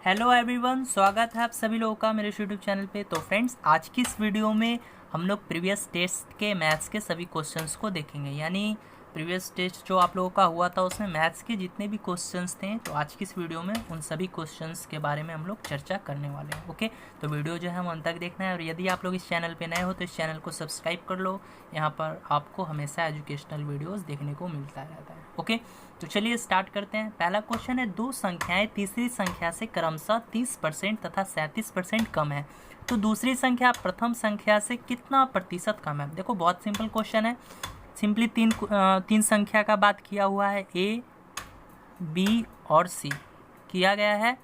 Hello everyone, स्वागत है आप सभी लोगों का मेरे यूट्यूब चैनल पे। तो फ्रेंड्स, आज की इस वीडियो में हम लोग प्रीवियस टेस्ट के मैथ्स के सभी क्वेश्चंस को देखेंगे। यानी प्रीवियस टेस्ट जो आप लोगों का हुआ था उसमें मैथ्स के जितने भी क्वेश्चंस थे, तो आज की इस वीडियो में उन सभी क्वेश्चंस के बारे में हम लोग चर्चा करने वाले हैं। ओके, तो वीडियो जो है वो अंत तक देखना है। और यदि आप लोग इस चैनल पर नए हो तो इस चैनल को सब्सक्राइब कर लो। यहाँ पर आपको हमेशा एजुकेशनल वीडियोज़ देखने को मिलता रहता है। ओके, तो चलिए स्टार्ट करते हैं। पहला क्वेश्चन है, दो संख्याएं तीसरी संख्या से क्रमशः 30% तथा 37% कम है, तो दूसरी संख्या प्रथम संख्या से कितना प्रतिशत कम है। देखो बहुत सिंपल क्वेश्चन है। सिंपली तीन संख्या का बात किया हुआ है, ए बी और सी किया गया है।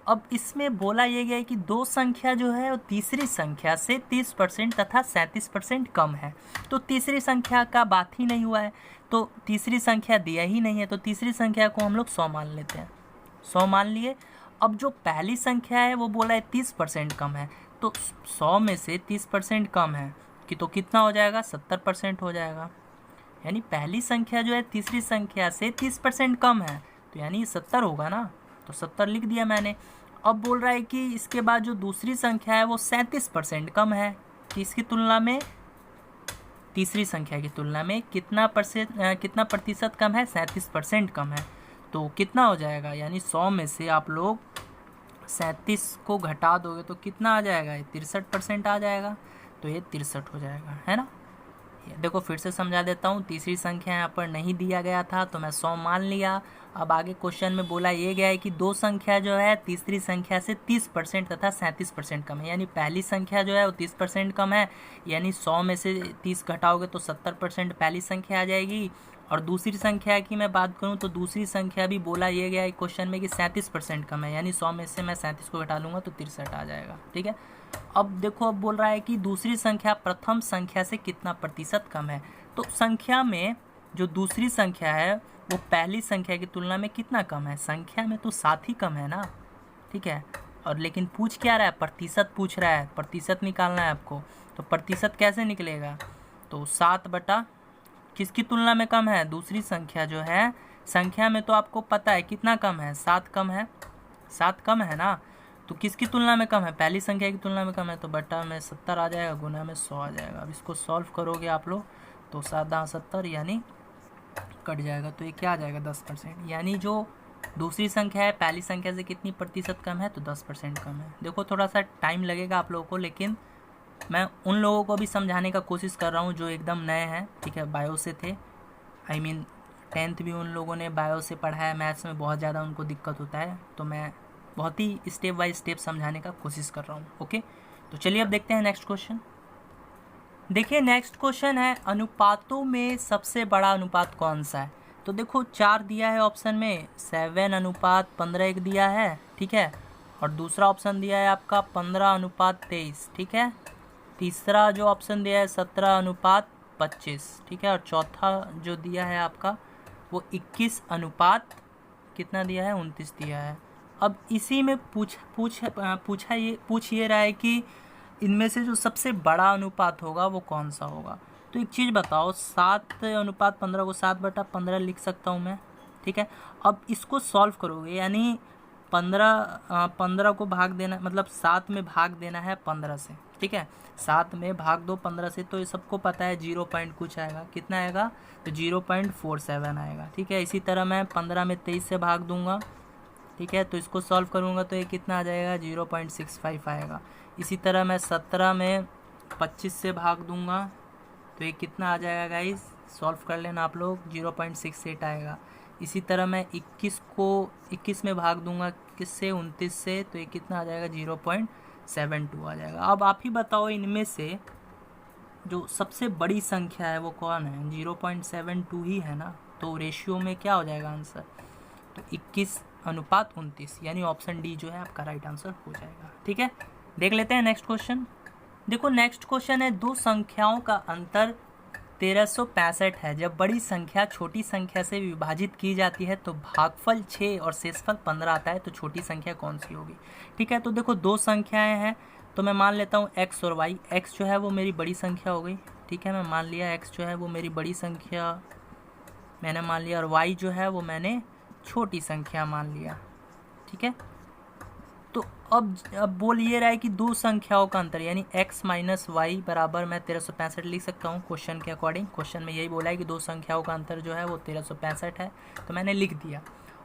अब इसमें बोला यह गया है कि दो संख्या जो है वो तीसरी संख्या से 30% तथा 37% कम है, तो तीसरी संख्या का बात ही नहीं हुआ है, तो तीसरी संख्या दिया ही नहीं है, तो तीसरी संख्या को हम लोग 100 मान लेते हैं। 100 मान लिए। अब जो पहली संख्या है वो बोला है 30% कम है, तो 100 में से 30% कम है कि तो कितना हो जाएगा, 70% हो जाएगा। यानी पहली संख्या जो है तीसरी संख्या से 30% कम है, तो यानी 70 होगा ना, तो 70 लिख दिया मैंने। अब बोल रहा है कि इसके बाद जो दूसरी संख्या है वो 37% कम है, कि इसकी तुलना में तीसरी संख्या की तुलना में कितना प्रतिशत कम है, 37% कम है। तो कितना हो जाएगा, यानी 100 में से आप लोग 37 को घटा दोगे तो कितना आ जाएगा, ये 63% आ जाएगा, तो ये 63 हो जाएगा, है ना। देखो फिर से समझा देता हूँ, तीसरी संख्या यहाँ पर नहीं दिया गया था तो मैं 100 मान लिया। अब आगे क्वेश्चन में बोला ये गया है कि दो संख्या जो है तीसरी संख्या से 30% तथा 37% कम है, यानी पहली संख्या जो है वो 30% कम है, यानी 100 में से 30 घटाओगे तो 70% पहली संख्या आ जाएगी। और दूसरी संख्या की मैं बात करूं तो दूसरी संख्या भी बोला ये गया है क्वेश्चन में कि 37% कम है, यानी 100 में से मैं 37 को घटा लूँगा तो 63 आ जाएगा। ठीक है। अब देखो, अब बोल रहा है कि दूसरी संख्या प्रथम संख्या से कितना प्रतिशत कम है, तो संख्या में जो दूसरी संख्या है वो पहली संख्या की तुलना में कितना कम है, संख्या में तो 7 ही कम है ना। ठीक है। और लेकिन पूछ क्या रहा है, प्रतिशत पूछ रहा है, प्रतिशत निकालना है आपको। तो प्रतिशत कैसे निकलेगा, तो 7 बटा किसकी तुलना में कम है, दूसरी संख्या जो है, संख्या में तो आपको पता है कितना कम है, 7 कम है, 7 कम है ना, तो किसकी तुलना में कम है, पहली संख्या की तुलना में कम है, तो बटा में 70 आ जाएगा, गुना में 100 आ जाएगा। अब इसको सॉल्व करोगे आप लोग तो 7 दाँ 70 यानी कट जाएगा, तो ये क्या आ जाएगा, 10%। यानी जो दूसरी संख्या है पहली संख्या से कितनी प्रतिशत कम है, तो 10% कम है। देखो थोड़ा सा टाइम लगेगा आप लोगों को, लेकिन मैं उन लोगों को भी समझाने का कोशिश कर रहा हूँ जो एकदम नए हैं। ठीक है, बायो से थे, आई मीन 10th भी उन लोगों ने बायो से पढ़ा है, मैथ्स में बहुत ज़्यादा उनको दिक्कत होता है, तो मैं बहुत ही स्टेप बाय स्टेप समझाने का कोशिश कर रहा हूँ। ओके, तो चलिए अब देखते हैं नेक्स्ट क्वेश्चन। देखिए नेक्स्ट क्वेश्चन है, अनुपातों में सबसे बड़ा अनुपात कौन सा है। तो देखो 4 दिया है ऑप्शन में, 7:15 एक दिया है। ठीक है, और दूसरा ऑप्शन दिया है आपका 15:23। ठीक है, तीसरा जो ऑप्शन दिया है 17:25। ठीक है, और चौथा जो दिया है आपका वो 21 कितना दिया है, 29 दिया है। अब इसी में पूछ ये रहा है कि इनमें से जो सबसे बड़ा अनुपात होगा वो कौन सा होगा। तो एक चीज़ बताओ, 7:15 को 7/15 लिख सकता हूँ मैं। ठीक है, अब इसको सॉल्व करोगे, यानी 15 को भाग देना, मतलब 7 में भाग देना है 15 से। ठीक है, 7 में भाग दो 15 से, तो ये सबको पता है 0 पॉइंट कुछ आएगा, कितना आएगा, तो 0.47 आएगा। ठीक है, इसी तरह मैं 15 में 23 से भाग दूंगा। ठीक है, तो इसको सॉल्व करूंगा तो ये कितना आ जाएगा, 0.65 आएगा। इसी तरह मैं 17 में 25 से भाग दूंगा तो ये कितना आ जाएगा गाइस, सॉल्व कर लेना आप लोग, 0.68 आएगा। इसी तरह मैं 21 में भाग दूंगा किससे, 29 से, तो ये कितना आ जाएगा, 0.72 आ जाएगा। अब आप ही बताओ इनमें से जो सबसे बड़ी संख्या है वो कौन है, 0.72 ही है ना, तो रेशियो में क्या हो जाएगा आंसर, तो 21:29, यानी ऑप्शन डी जो है आपका राइट आंसर हो जाएगा। ठीक है, देख लेते हैं नेक्स्ट क्वेश्चन। देखो नेक्स्ट क्वेश्चन है, दो संख्याओं का अंतर 1365 है, जब बड़ी संख्या छोटी संख्या से विभाजित की जाती है तो भागफल 6 और शेषफल 15 आता है, तो छोटी संख्या कौन सी होगी। ठीक है, तो देखो दो संख्याएं हैं, तो मैं मान लेता हूँ x और y। x जो है वो मेरी बड़ी संख्या हो गई। ठीक है, मैं मान लिया x जो है वो मेरी बड़ी संख्या मैंने मान लिया, और y जो है वो मैंने छोटी संख्या मान लिया। ठीक है, तो अब बोल ये रहा है कि दो संख्याओं का अंतर यानी x माइनस वाई बराबर मैं 1365 लिख सकता हूँ क्वेश्चन के अकॉर्डिंग। क्वेश्चन में यही बोला है कि दो संख्याओं का अंतर जो है वो 1365 है, तो मैंने लिख दिया।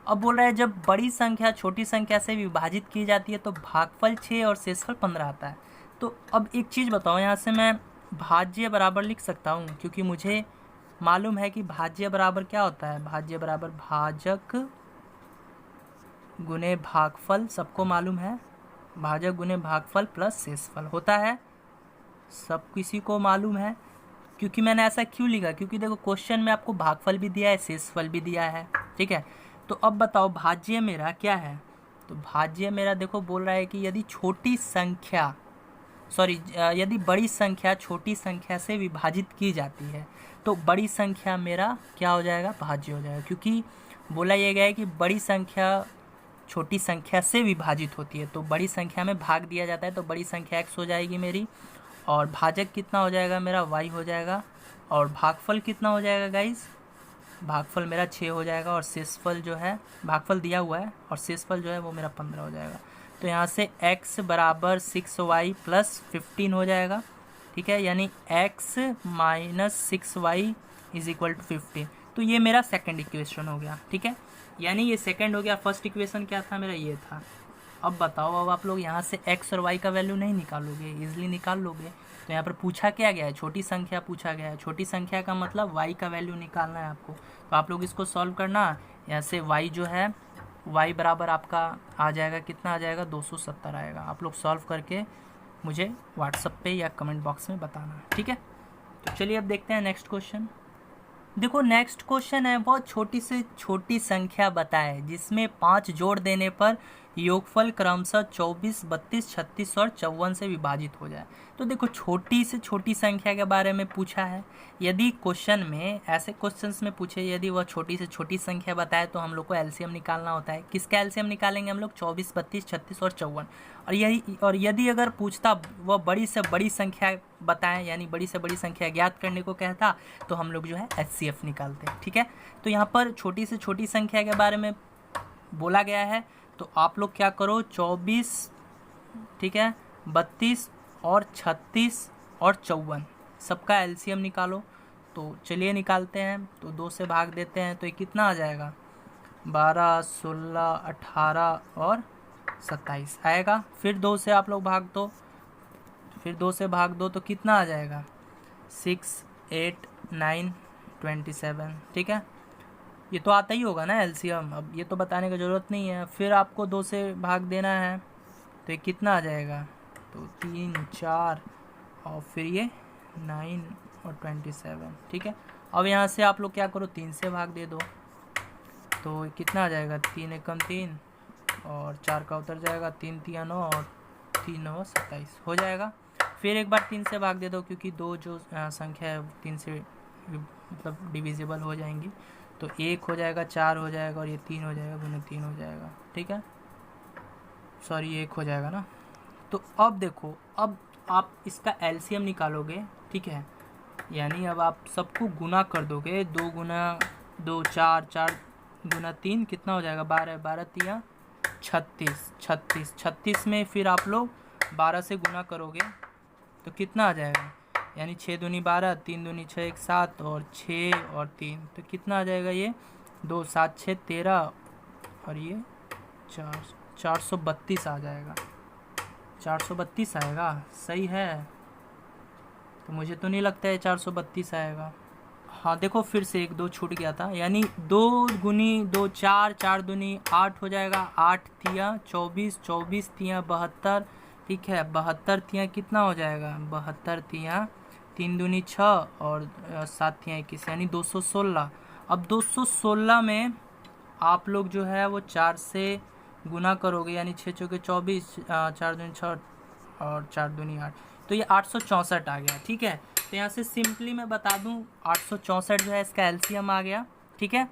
अब बोल रहा है जब बड़ी संख्या छोटी संख्या से विभाजित की जाती है तो भागफल 6 और शेषफल 15 आता है। तो अब एक चीज़ बताओ, यहाँ से मैं भाज्य बराबर लिख सकता हूँ क्योंकि मुझे मालूम है कि भाज्य बराबर क्या होता है, भाज्य बराबर भाजक गुने भागफल, सबको मालूम है, भाजक गुने भागफल प्लस शेषफल होता है, सब किसी को मालूम है। क्योंकि मैंने ऐसा क्यों लिखा, क्योंकि देखो क्वेश्चन में आपको भागफल भी दिया है शेषफल भी दिया है, ठीक है। तो अब बताओ भाज्य मेरा क्या है, तो भाज्य मेरा देखो बोल रहा है कि यदि छोटी संख्या यदि बड़ी संख्या छोटी संख्या से विभाजित की जाती है तो बड़ी संख्या मेरा क्या हो जाएगा, भाज्य हो जाएगा। क्योंकि बोला यह गया है कि बड़ी संख्या छोटी संख्या से विभाजित होती है, तो बड़ी संख्या में भाग दिया जाता है, तो बड़ी संख्या x हो जाएगी मेरी, और भाजक कितना हो जाएगा मेरा y हो जाएगा, और भागफल कितना हो जाएगा गाइस, भागफल मेरा 6 हो जाएगा, और शेषफल जो है भागफल दिया हुआ है और शेषफल जो है वो मेरा 15 हो जाएगा। तो यहाँ से x बराबर 6y प्लस 15 हो जाएगा, ठीक है, यानी x minus 6y is equal to 15। तो ये मेरा सेकंड इक्वेशन हो गया, ठीक है, यानी ये सेकंड हो गया। फर्स्ट इक्वेशन क्या था मेरा, ये था। अब बताओ, अब आप लोग यहाँ से x और y का वैल्यू नहीं निकालोगे, इजीली निकाल लोगे। तो यहाँ पर पूछा क्या गया है, छोटी संख्या पूछा गया है, छोटी संख्या का मतलब y का वैल्यू निकालना है आपको। तो आप लोग इसको सॉल्व करना, यहाँ से y जो है y बराबर आपका आ जाएगा, कितना आ जाएगा, 270 आएगा। आप लोग सॉल्व करके मुझे व्हाट्सएप पे या कमेंट बॉक्स में बताना, ठीक है। तो चलिए अब देखते हैं नेक्स्ट क्वेश्चन। देखो नेक्स्ट क्वेश्चन है, बहुत छोटी से छोटी संख्या बताए जिसमें 5 जोड़ देने पर योगफल क्रमशः 24, 32, 36 और 54 से विभाजित हो जाए। तो देखो छोटी से छोटी संख्या के बारे में पूछा है। यदि क्वेश्चन में ऐसे क्वेश्चंस में पूछे यदि वह छोटी से छोटी संख्या बताए तो हम लोग को एलसीएम निकालना होता है। किसका एलसीएम निकालेंगे हम लोग, 24, 32, 36 और 54। और यदि अगर पूछता वह बड़ी से बड़ी संख्या बताएं यानी बड़ी से बड़ी संख्या ज्ञात करने को कहता तो हम लोग जो है एचसीएफ निकालते हैं, ठीक है। तो यहाँ पर छोटी से छोटी संख्या के बारे में बोला गया है, तो आप लोग क्या करो, 24, ठीक है, 32 और 36 और 54 सबका एलसीएम निकालो। तो चलिए निकालते हैं। तो 2 से भाग देते हैं तो ये कितना आ जाएगा, 12, 16, 18 और 27 आएगा। फिर 2 से आप लोग भाग दो, फिर 2 से भाग दो तो कितना आ जाएगा, 6, 8, 9, 27, ठीक है। ये तो आता ही होगा ना एलसीएम, अब ये तो बताने की ज़रूरत नहीं है। फिर आपको 2 से भाग देना है तो ये कितना आ जाएगा, तो 3, 4 और फिर ये 9 और 27, ठीक है। अब यहाँ से आप लोग क्या करो, 3 से भाग दे दो तो कितना आ जाएगा, 3 एकम 3 और 4 का उतर जाएगा, 3 3 9 और 3 9 27 हो जाएगा। फिर एक बार 3 से भाग दे दो क्योंकि दो जो संख्या है 3 से मतलब डिविजिबल हो जाएंगी। तो 1 हो जाएगा, 4 हो जाएगा और ये 3 हो जाएगा, गुने 3 हो जाएगा, ठीक है, सॉरी 1 हो जाएगा ना। तो अब देखो, अब आप इसका एलसीएम निकालोगे, ठीक है, यानी अब आप सबको गुना कर दोगे, 2 गुना 2 4, 4 गुना 3 कितना हो जाएगा, 12, 12 3 36, 36, 36 में फिर आप लोग 12 से गुना करोगे तो कितना आ जाएगा, यानी 6 दूनी 12, 3 दूनी 6, 1 7 और 6 और 3 तो कितना आ जाएगा, ये 2 7 6 13 और ये 432 आ जाएगा, 432 आएगा, सही है। तो मुझे तो नहीं लगता है 432 आएगा। हाँ देखो फिर से 1 2 छूट गया था, यानी 2 गुनी 2 4, 4 दूनी 8 हो जाएगा, 8 तिया 24, 24 तिया 72, ठीक है, 72 तिया कितना हो जाएगा, 72 तिया 3 दूनी 6 और 7 तिया 21 यानी 216। अब 216 में आप लोग जो है वो 4 से गुना करोगे, यानी 6 चौके 24, 4 दूनी 6 और 4 दूनी 8, तो ये 864 आ गया, ठीक है। तो यहाँ से सिंपली मैं बता दूं 864 जो है इसका एलसीएम आ गया, ठीक है।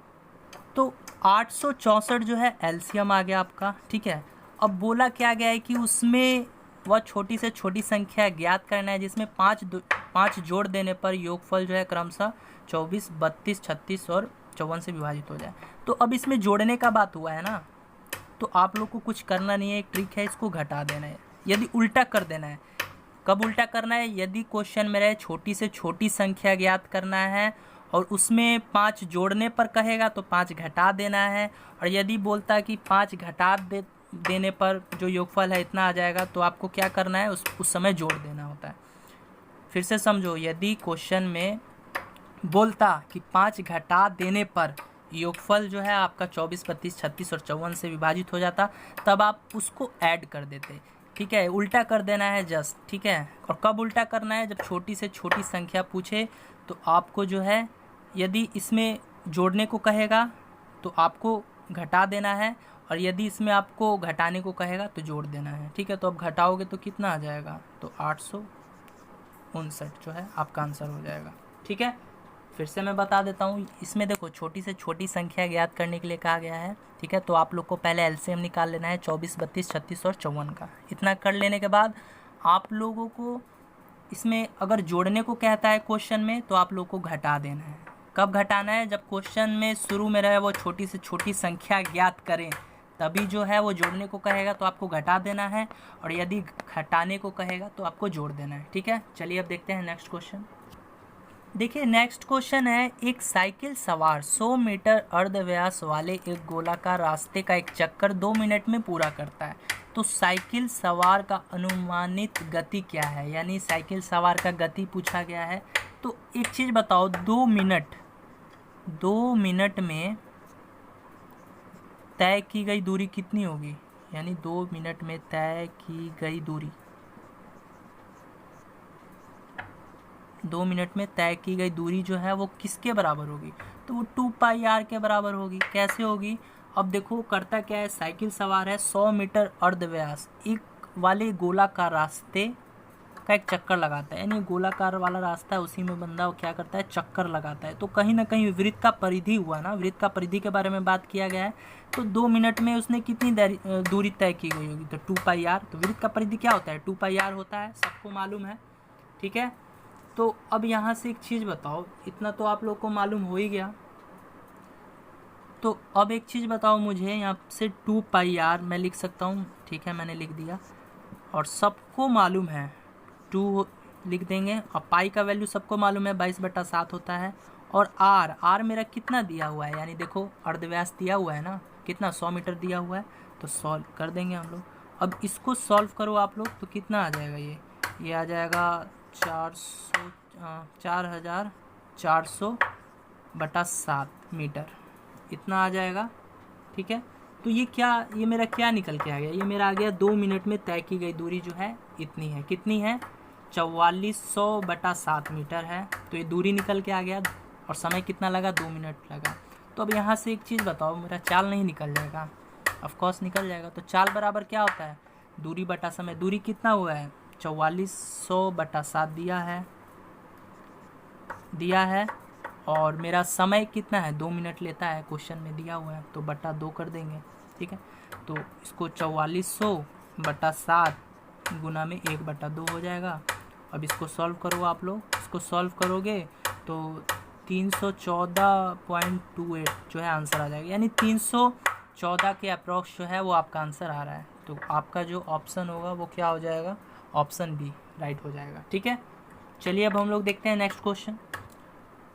तो 864 जो है एलसीएम आ गया आपका, ठीक है। अब बोला क्या गया है कि उसमें वह छोटी से छोटी संख्या ज्ञात करना है जिसमें 5 जोड़ देने पर योगफल जो है क्रमशः 24, 32, 36 और 54 से विभाजित हो जाए। तो अब इसमें जोड़ने का बात हुआ है ना, तो आप लोग को कुछ करना नहीं है, एक ट्रिक है, इसको घटा देना है। यदि उल्टा कर देना है, कब उल्टा करना है, यदि क्वेश्चन में रहे छोटी से छोटी संख्या ज्ञात करना है और उसमें 5 जोड़ने पर कहेगा तो 5 घटा देना है, और यदि बोलता है कि 5 घटा देने पर जो योगफल है इतना आ जाएगा तो आपको क्या करना है, उस समय जोड़ देना होता है। फिर से समझो, यदि क्वेश्चन में बोलता कि 5 घटा देने पर योगफल जो है आपका 24, 32, 36 और 54 से विभाजित हो जाता, तब आप उसको ऐड कर देते। ठीक है, उल्टा कर देना है जस्ट। ठीक है, और कब उल्टा करना है, जब छोटी से छोटी संख्या पूछे तो आपको जो है, यदि इसमें जोड़ने को कहेगा तो आपको घटा देना है, और यदि इसमें आपको घटाने को कहेगा तो जोड़ देना है। ठीक है, तो अब घटाओगे तो कितना आ जाएगा, तो 859 जो है आपका आंसर हो जाएगा। ठीक है, फिर से मैं बता देता हूँ, इसमें देखो छोटी से छोटी संख्या ज्ञात करने के लिए कहा गया है। ठीक है, तो आप लोग को पहले एलसीएम निकाल लेना है 24, 32, 36 और 54 का। इतना कर लेने के बाद आप लोगों को इसमें अगर जोड़ने को कहता है क्वेश्चन में तो आप लोग को घटा देना है। कब घटाना है, जब क्वेश्चन में शुरू में रहे वो छोटी से छोटी संख्या ज्ञात करें, तभी जो है वो जोड़ने को कहेगा तो आपको घटा देना है, और यदि घटाने को कहेगा तो आपको जोड़ देना है। ठीक है, चलिए अब देखते हैं नेक्स्ट क्वेश्चन। देखिए नेक्स्ट क्वेश्चन है, एक साइकिल सवार 100 मीटर अर्धव्यास वाले एक गोलाकार रास्ते का एक चक्कर 2 मिनट में पूरा करता है, तो साइकिल सवार का अनुमानित गति क्या है, यानी साइकिल सवार का गति पूछा गया है। तो एक चीज़ बताओ, 2 मिनट में तय की गई दूरी कितनी होगी, यानी 2 मिनट में तय की गई दूरी, 2 मिनट में तय की गई दूरी जो है वो किसके बराबर होगी, तो वो 2πr के बराबर होगी। कैसे होगी, अब देखो करता क्या है, साइकिल सवार है, 100 मीटर अर्धव्यास एक वाले गोलाकार रास्ते का एक चक्कर लगाता है, यानी गोलाकार वाला रास्ता है उसी में बंदा वो क्या करता है, चक्कर लगाता है। तो कहीं ना कहीं वृत्त का परिधि हुआ ना, वृत्त का परिधि के बारे में बात किया गया है। तो 2 मिनट में उसने कितनी दूरी तय की गई होगी, तो 2πr। तो वृत्त का परिधि क्या होता है, 2πr होता है, सबको मालूम है। ठीक है, तो अब यहाँ से एक चीज़ बताओ, इतना तो आप लोग को मालूम हो ही गया, तो अब एक चीज़ बताओ मुझे, यहाँ से 2πr मैं लिख सकता हूँ। ठीक है, मैंने लिख दिया, और सबको मालूम है 2 लिख देंगे, और पाई का वैल्यू सबको मालूम है 22/7 होता है, और आर मेरा कितना दिया हुआ है, यानी देखो अर्धव्यास दिया हुआ है ना, कितना 100 मीटर दिया हुआ है, तो सॉल्व कर देंगे हम लोग। अब इसको सॉल्व करो आप लोग, तो कितना आ जाएगा, ये आ जाएगा 4400/7 मीटर, इतना आ जाएगा। ठीक है, तो ये मेरा क्या निकल के आ गया, ये मेरा आ गया 2 मिनट में तय की गई दूरी जो है इतनी है, कितनी है, 4400/7 मीटर है। तो ये दूरी निकल के आ गया, और समय कितना लगा, 2 मिनट लगा। तो अब यहाँ से एक चीज़ बताओ, मेरा चाल नहीं निकल जाएगा, ऑफकोर्स निकल जाएगा। तो चाल बराबर क्या होता है, दूरी बटा समय। दूरी कितना हुआ है, 4400/7 दिया है, और मेरा समय कितना है, 2 मिनट लेता है, क्वेश्चन में दिया हुआ है, तो बटा 2 कर देंगे। ठीक है, तो इसको 4400/7 गुना में 1/2 हो जाएगा। अब इसको सॉल्व करो आप लोग, इसको सॉल्व करोगे तो 314.28 जो है आंसर आ जाएगा, यानी 314 के अप्रॉक्स जो है वो आपका आंसर आ रहा है। तो आपका जो ऑप्शन होगा वो क्या हो जाएगा, ऑप्शन बी राइट हो जाएगा। ठीक है, चलिए अब हम लोग देखते हैं नेक्स्ट क्वेश्चन।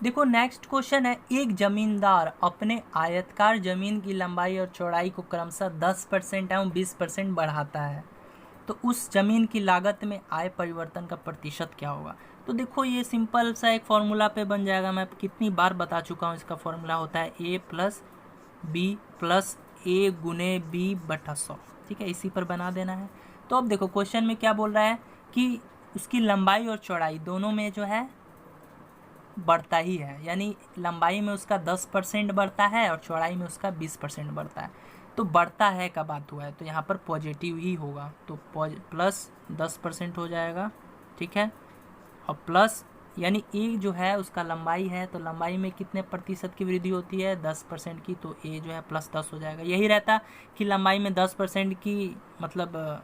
देखो नेक्स्ट क्वेश्चन है, एक जमींदार अपने आयतकार जमीन की लंबाई और चौड़ाई को क्रमशः 10% एवं 20% बढ़ाता है, तो उस जमीन की लागत में आय परिवर्तन का प्रतिशत क्या होगा। तो देखो ये सिंपल सा एक फॉर्मूला पे बन जाएगा, मैं कितनी बार बता चुका हूँ, इसका फॉर्मूला होता है a + b + a × b/100। ठीक है, इसी पर बना देना है। तो अब देखो क्वेश्चन में क्या बोल रहा है कि उसकी लंबाई और चौड़ाई दोनों में जो है बढ़ता ही है, यानी लंबाई में उसका 10% बढ़ता है और चौड़ाई में उसका 20% बढ़ता है। तो बढ़ता है का बात हुआ है, तो यहाँ पर पॉजिटिव ही होगा, तो प्लस 10% हो जाएगा। ठीक है, और प्लस यानी ए जो है उसका लंबाई है, तो लंबाई में कितने प्रतिशत की वृद्धि होती है, 10% की, तो ए जो है +10 हो जाएगा। यही रहता कि लंबाई में 10% की मतलब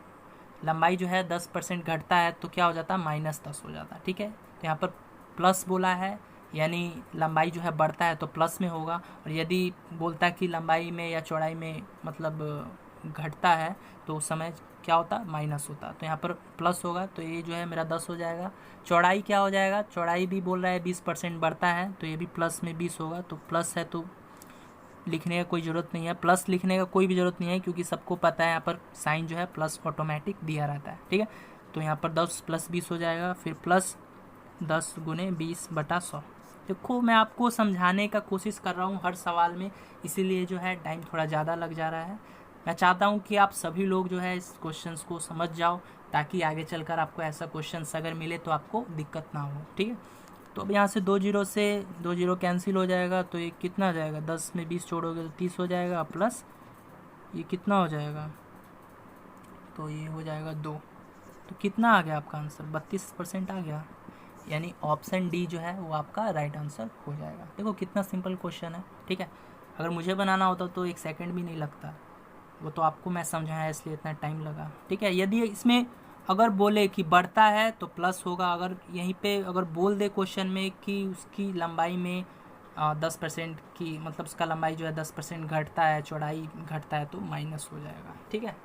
लंबाई जो है 10% घटता है तो क्या हो जाता है, -10 हो जाता है। ठीक है, तो यहाँ पर प्लस बोला है, यानी लंबाई जो है बढ़ता है तो प्लस में होगा, और यदि बोलता है कि लंबाई में या चौड़ाई में मतलब घटता है तो उस समय क्या होता है, माइनस होता है। तो यहाँ पर प्लस होगा, तो ये जो है मेरा 10 हो जाएगा। चौड़ाई क्या हो जाएगा, चौड़ाई भी बोल रहा है 20% बढ़ता है, तो ये भी प्लस में 20 होगा। तो प्लस है तो लिखने का कोई ज़रूरत नहीं है, प्लस लिखने का कोई भी ज़रूरत नहीं है, क्योंकि सबको पता है यहाँ पर साइन जो है प्लस ऑटोमेटिक दिया रहता है, ठीक है। तो यहाँ पर 10 + 20 हो जाएगा, फिर प्लस 10 × 20/100। देखो मैं आपको समझाने का कोशिश कर रहा हूँ हर सवाल में, इसीलिए जो है टाइम थोड़ा ज़्यादा लग जा रहा है। मैं चाहता हूँ कि आप सभी लोग जो है इस क्वेश्चंस को समझ जाओ, ताकि आगे चलकर आपको ऐसा क्वेश्चंस अगर मिले तो आपको दिक्कत ना हो, ठीक है। तो अब यहाँ से 2 जीरो से 2 जीरो कैंसिल हो जाएगा, तो ये कितना आ जाएगा, 10 में 20 जोड़ोगे तो 30 हो जाएगा, प्लस ये कितना हो जाएगा, तो ये हो जाएगा 2। तो कितना आ गया आपका आंसर, 32% आ गया। यानी ऑप्शन डी जो है वो आपका राइट आंसर हो जाएगा। देखो कितना सिंपल क्वेश्चन है, ठीक है। अगर मुझे बनाना होता तो 1 सेकंड भी नहीं लगता, वो तो आपको मैं समझाया इसलिए इतना टाइम लगा, ठीक है। यदि इसमें अगर बोले कि बढ़ता है तो प्लस होगा, अगर यहीं पे अगर बोल दे क्वेश्चन में कि उसकी लंबाई में 10% की, मतलब उसका लंबाई जो है 10% घटता है, चौड़ाई घटता है, तो माइनस हो जाएगा, ठीक है।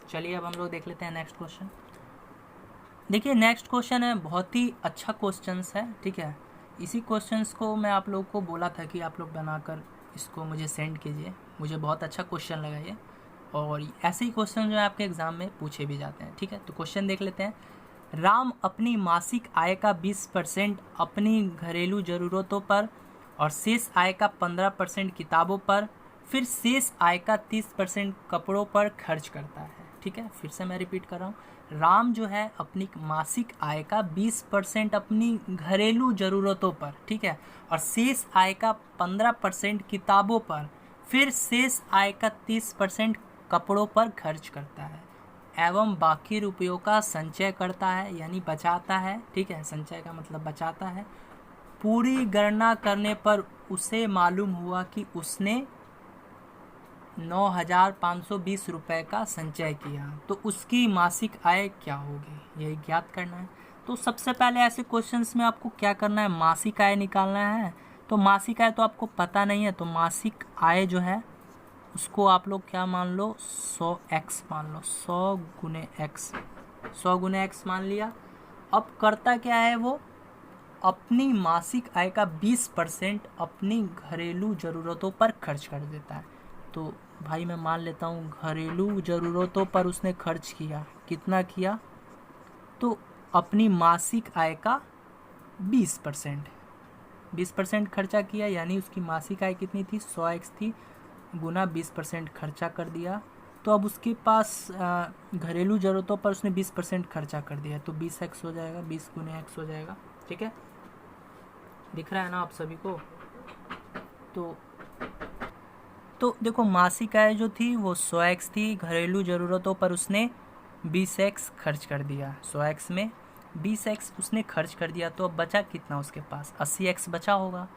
चलिए अब हम लोग देख लेते हैं नेक्स्ट क्वेश्चन। देखिए नेक्स्ट क्वेश्चन है, बहुत ही अच्छा क्वेश्चन है, ठीक है। इसी क्वेश्चंस को मैं आप लोग को बोला था कि आप लोग बनाकर इसको मुझे सेंड कीजिए, मुझे बहुत अच्छा क्वेश्चन लगा ये, और ऐसे ही क्वेश्चन जो है आपके एग्ज़ाम में पूछे भी जाते हैं, ठीक है। तो क्वेश्चन देख लेते हैं। राम अपनी मासिक आय का 20% अपनी घरेलू ज़रूरतों पर और शेष आय का 15% किताबों पर, फिर शेष आय का 30% कपड़ों पर खर्च करता है, ठीक है। फिर से मैं रिपीट कर रहा हूँ, राम जो है अपनी मासिक आय का 20% अपनी घरेलू ज़रूरतों पर, ठीक है, और शेष आय का 15% किताबों पर, फिर शेष आय का 30% कपड़ों पर खर्च करता है, एवं बाकी रुपयों का संचय करता है, यानी बचाता है, ठीक है। संचय का मतलब बचाता है। पूरी गणना करने पर उसे मालूम हुआ कि उसने 9,520 रुपये का संचय किया, तो उसकी मासिक आय क्या होगी, यही ज्ञात करना है। तो सबसे पहले ऐसे क्वेश्चंस में आपको क्या करना है, मासिक आय निकालना है। तो मासिक आय तो आपको पता नहीं है, तो मासिक आय जो है उसको आप लोग क्या मान लो, 100x मान लो, 100 × x, 100 × x मान लिया। अब करता क्या है, वो अपनी मासिक आय का 20% अपनी घरेलू ज़रूरतों पर खर्च कर देता है। तो भाई मैं मान लेता हूँ घरेलू ज़रूरतों पर उसने खर्च किया, कितना किया, तो अपनी मासिक आय का 20% खर्चा किया, यानी उसकी मासिक आय कितनी थी, 100x थी, गुना 20% खर्चा कर दिया। तो अब उसके पास घरेलू ज़रूरतों पर उसने 20% खर्चा कर दिया, तो 20x हो जाएगा, 20 × x हो जाएगा, ठीक है। दिख रहा है ना आप सभी को। तो देखो मासिक आय जो थी वो 100x थी, घरेलू ज़रूरतों पर उसने 20x खर्च कर दिया, 100x में 20x उसने खर्च कर दिया, तो अब बचा कितना उसके पास, 80x बचा होगा।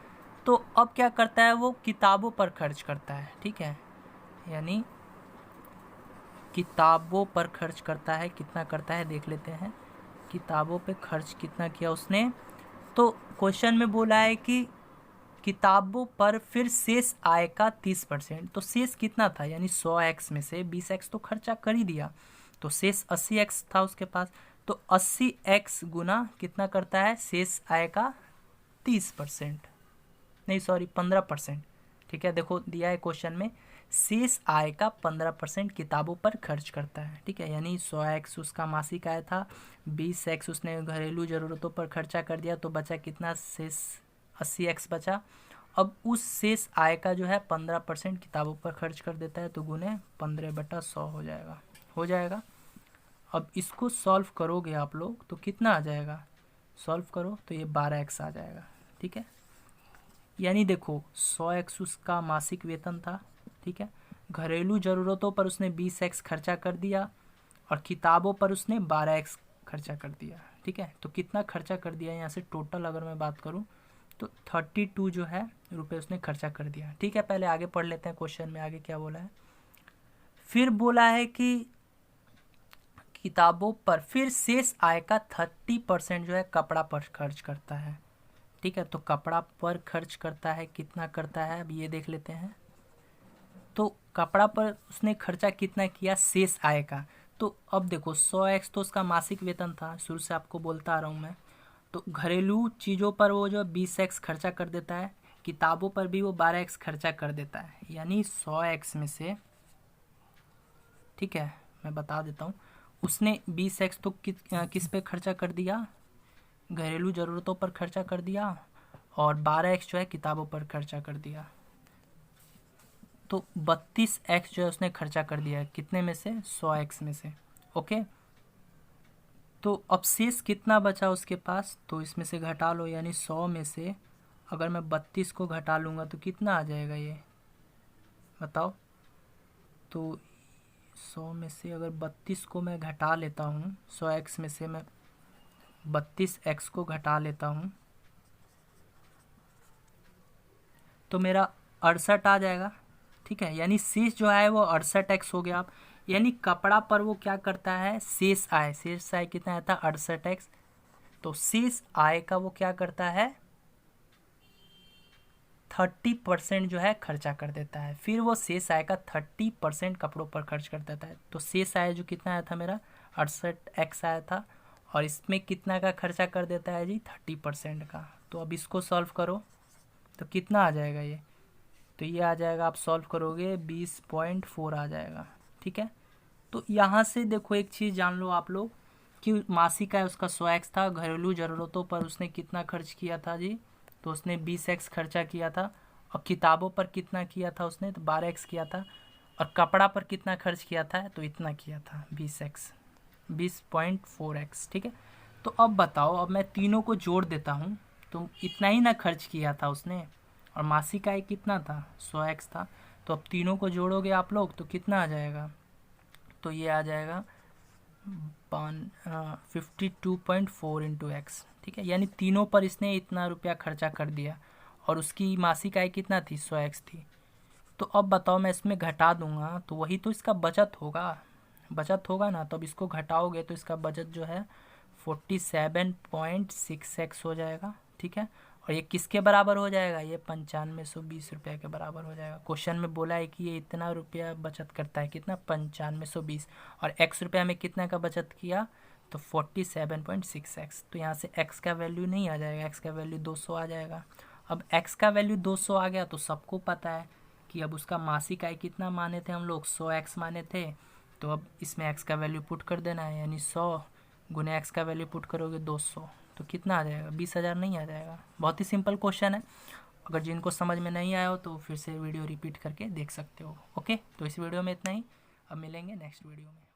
तो अब क्या करता है, वो किताबों पर खर्च करता है, ठीक है, यानी किताबों पर खर्च करता है। कितना करता है देख लेते हैं, किताबों पे खर्च कितना किया उसने। तो क्वेश्चन में बोला है कि किताबों पर फिर शेष आय का 30%, तो शेष कितना था, यानी 100x में से 20x तो खर्चा कर ही दिया, तो शेष 80x था उसके पास। तो 80x गुना कितना करता है, शेष आय का 30%, नहीं सॉरी 15%, ठीक है। देखो दिया है क्वेश्चन में, शेष आय का 15% किताबों पर खर्च करता है, ठीक है। यानी 100x उसका मासिक आय था, 20x उसने घरेलू ज़रूरतों पर खर्चा कर दिया, तो बचा कितना, शेष 80x बचा। अब उस शेष आय का जो है 15% किताबों पर खर्च कर देता है, तो गुने 15/100 हो जाएगा। अब इसको सॉल्व करोगे आप लोग तो कितना आ जाएगा, सॉल्व करो तो ये 12x आ जाएगा, ठीक है। यानी देखो 100x उसका मासिक वेतन था, ठीक है, घरेलू ज़रूरतों पर उसने 20x खर्चा कर दिया, और किताबों पर उसने 12x खर्चा कर दिया, ठीक है। तो कितना खर्चा कर दिया, यहाँ से टोटल अगर मैं बात करूँ तो 32 जो है रुपये उसने खर्चा कर दिया, ठीक है। पहले आगे पढ़ लेते हैं, क्वेश्चन में आगे क्या बोला है। फिर बोला है कि किताबों पर फिर शेष आय का 30% जो है कपड़ा पर खर्च करता है, ठीक है। तो कपड़ा पर खर्च करता है, कितना करता है अब ये देख लेते हैं। तो कपड़ा पर उसने खर्चा कितना किया शेष आय का। तो अब देखो 100x तो उसका मासिक वेतन था, शुरू से आपको बोलता आ रहा हूँ मैं। तो घरेलू चीज़ों पर वो जो 20x खर्चा कर देता है, किताबों पर भी वो 12x खर्चा कर देता है। यानी 100x में से, ठीक है मैं बता देता हूँ, उसने 20x तो किस पे खर्चा कर दिया, घरेलू ज़रूरतों पर खर्चा कर दिया, और 12x जो है किताबों पर खर्चा कर दिया। तो 32x जो है उसने खर्चा कर दिया है, कितने में से, 100x में से। ओके, तो अब शेष कितना बचा उसके पास, तो इसमें से घटा लो। यानी 100 में से अगर मैं 32 को घटा लूँगा तो कितना आ जाएगा ये बताओ। तो 100 में से अगर 32 को मैं घटा लेता हूँ, 100x में से मैं 32x को घटा लेता हूँ, तो मेरा 68 आ जाएगा। ठीक है, यानी शेष जो है वो 68x हो गया। आप यानी कपड़ा पर वो क्या करता है, शेष आय कितना आया था, 68x। तो शेष आय का वो क्या करता है, 30% जो है खर्चा कर देता है। फिर वो शेष आय का 30% कपड़ों पर खर्च कर देता है। तो शेष आय जो कितना आया था मेरा, 68x आया था, और इसमें कितना का खर्चा कर देता है जी, 30% का। तो अब इसको सॉल्व करो तो कितना आ जाएगा ये, तो ये आ जाएगा, आप सॉल्व करोगे 20.4 आ जाएगा। ठीक है, तो यहाँ से देखो एक चीज़ जान लो आप लोग कि मासिक आय उसका 100x था, घरेलू ज़रूरतों पर उसने कितना खर्च किया था जी, तो उसने 20x खर्चा किया था, और किताबों पर कितना किया था उसने, तो 12x किया था, और कपड़ा पर कितना खर्च किया था, तो इतना किया था 20x, 20.4x। ठीक है, तो अब बताओ, अब मैं तीनों को जोड़ देता हूँ, तो इतना ही ना खर्च किया था उसने, और मासिक आय कितना था, 100x था। तो अब तीनों को जोड़ोगे आप लोग तो कितना आ जाएगा, तो ये आ जाएगा 52.4 इंटू एक्स। ठीक है, यानी तीनों पर इसने इतना रुपया खर्चा कर दिया, और उसकी मासिक आय कितना थी, 100x थी। तो अब बताओ, मैं इसमें घटा दूंगा तो वही तो इसका बचत होगा ना। तो अब इसको घटाओगे तो इसका बचत जो है 47.6x हो जाएगा। ठीक है, और ये किसके बराबर हो जाएगा, ये 9520 रुपये के बराबर हो जाएगा। क्वेश्चन में बोला है कि ये इतना रुपया बचत करता है, कितना, 9520, और x रुपया में कितना का बचत किया, तो 47.6x। तो यहाँ से x का वैल्यू नहीं आ जाएगा, x का वैल्यू 200 आ जाएगा। अब x का वैल्यू 200 आ गया तो सबको पता है कि अब उसका मासिक आय कितना माने थे हम लोग, 100x माने थे। तो अब इसमें x का वैल्यू पुट कर देना है, यानी 100 गुने x का वैल्यू पुट करोगे 200, तो कितना आ जाएगा, 20,000 नहीं आ जाएगा। बहुत ही सिंपल क्वेश्चन है, अगर जिनको समझ में नहीं आया हो तो फिर से वीडियो रिपीट करके देख सकते हो। ओके, तो इस वीडियो में इतना ही, अब मिलेंगे नेक्स्ट वीडियो में।